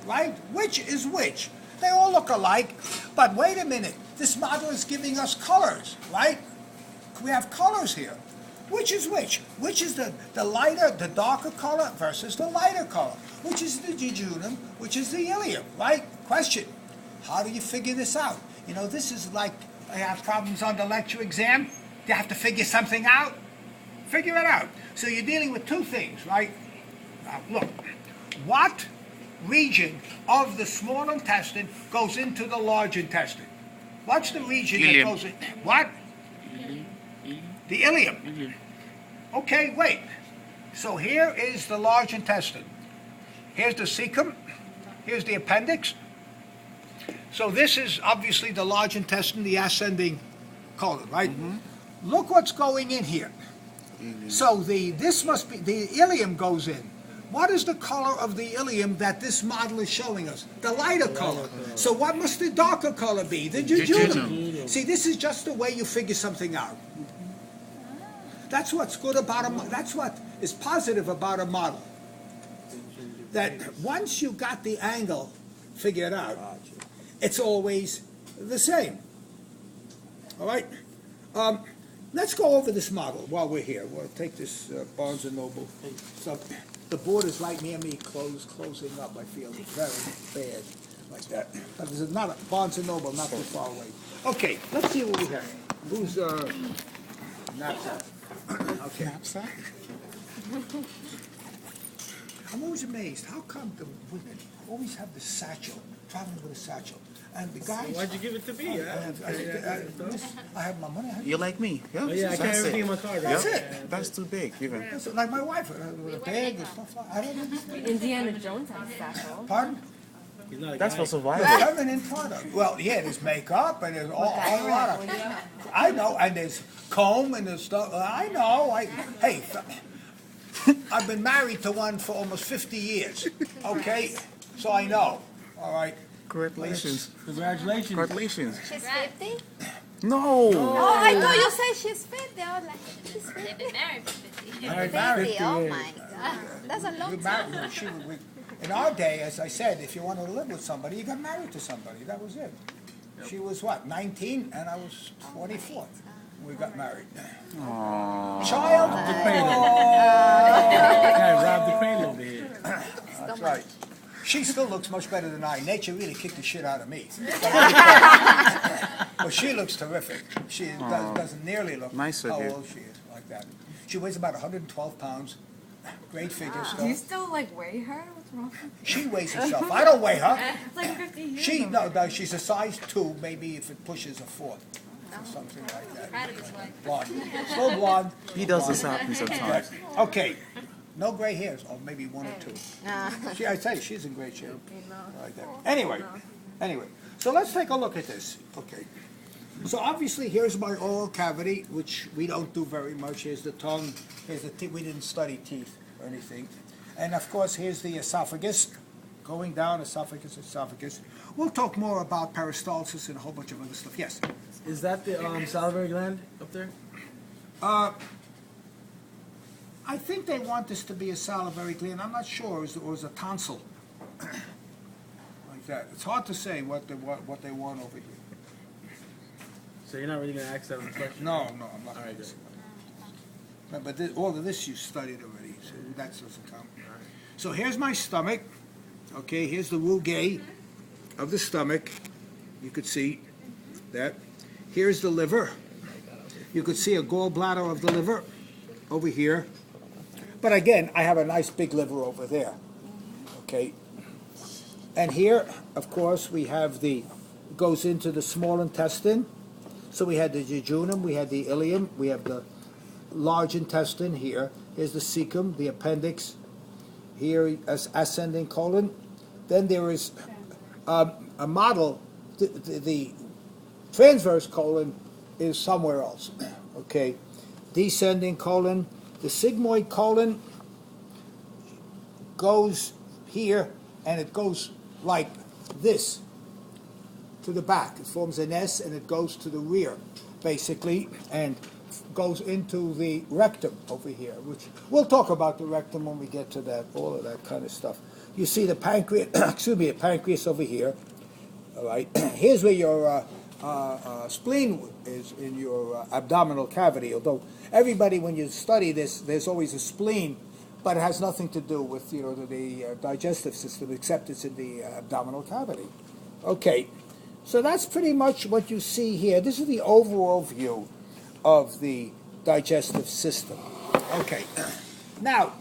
right? Which is which? They all look alike, but wait a minute. This model is giving us colors, right? We have colors here. Which is which? Which is the lighter, the darker color versus the lighter color? Which is the jejunum, which is the ileum, right? Question. How do you figure this out? You know, this is like, I have problems on the lecture exam. You have to figure something out. Figure it out. So you're dealing with two things, right? Now, look, what region of the small intestine goes into the large intestine? What's the region that goes in? What? The ileum. Okay, wait. So here is the large intestine. Here's the cecum. Here's the appendix. So this is obviously the large intestine, the ascending colon, right? Look what's going in here. So this must be, the ileum goes in. What is the color of the ileum that this model is showing us? The lighter color. So what must the darker color be? The jejunum. See, this is just the way you figure something out. That's what's good about that's what is positive about a model. That once you got the angle figured out, it's always the same. All right? Let's go over this model while we're here. We'll take this Barnes & Noble. So the board is right near me, closing up. I feel very bad like that. But there's not a Barnes & Noble not too far away. Okay, let's see what we have. Who's knapsack? Okay. Knapsack? I'm always amazed. How come the women always have the satchel, traveling with a satchel? And the guys... So why'd you give it to me? I have my money. You're like me. Yeah, oh, yeah, I carry everything in my car. That's it. That's too big, even. That's like my wife, with a bag and stuff like that. I don't understand. Indiana Jones has a satchel. Pardon? That's for survival. The feminine product. Well, yeah, there's makeup and there's all a lot of... I know, and there's comb and there's stuff. I know. Hey, I've been married to one for almost 50 years. Okay? So I know. All right? Congratulations. Congratulations. Congratulations. She's 50? No. Oh, I thought you said she's 50. I was like, she's 50. They've been married for 50 years. Married 50, oh my God. That's a long time. In our day, as I said, if you wanted to live with somebody, you got married to somebody. That was it. She was what, 19, and I was 24. We got married. Aww. Child? The cradle. I robbed the cradle over here. That's right. She still looks much better than I. Nature really kicked the shit out of me. But she looks terrific. She doesn't nearly look Nice how of you. old she is like that. She weighs about 112 pounds. Great figure Do still. you still like weigh her? What's wrong with you? She weighs herself. I don't weigh her. It's like 50 years. No, she's a size 2, maybe if it pushes a 4. Or something like that. Proud of his wife. Blonde. Still blonde. He does this happen sometimes. Okay. No gray hairs, or maybe 1 or 2. I tell you, she's in great shape. Like that. Anyway, so let's take a look at this. Okay. So obviously, here's my oral cavity, which we don't do very much. Here's the tongue. Here's the teeth. We didn't study teeth or anything. And of course, here's the esophagus, going down, esophagus. We'll talk more about peristalsis and a whole bunch of other stuff. Yes? Is that the salivary gland up there? I think they want this to be a salivary gland. I'm not sure. Or is it a tonsil? Like that. It's hard to say what they want over here. So you're not really going to ask that on the question? No, I'm not. All right, good. But all of this you studied already, so that doesn't count. So here's my stomach. Okay, here's the rugae of the stomach. You could see that. Here's the liver. You could see a gallbladder of the liver over here. But again, I have a nice big liver over there. Okay. And here, of course, we have goes into the small intestine. So we had the jejunum, we had the ileum, we have the large intestine here. Here's the cecum, the appendix. Here, ascending colon. Then there is a model. The transverse colon is somewhere else. Okay. Descending colon. The sigmoid colon goes here, and it goes like this to the back. It forms an S, and it goes to the rear, basically, and goes into the rectum over here, which we'll talk about the rectum when we get to that, all of that kind of stuff. You see the pancreas, excuse me, the pancreas over here. All right. Here's where your spleen is in your abdominal cavity. Although everybody, when you study this, there's always a spleen, but it has nothing to do with the digestive system, except it's in the abdominal cavity. Okay. So that's pretty much what you see here. This is the overall view of the digestive system. Okay. Now,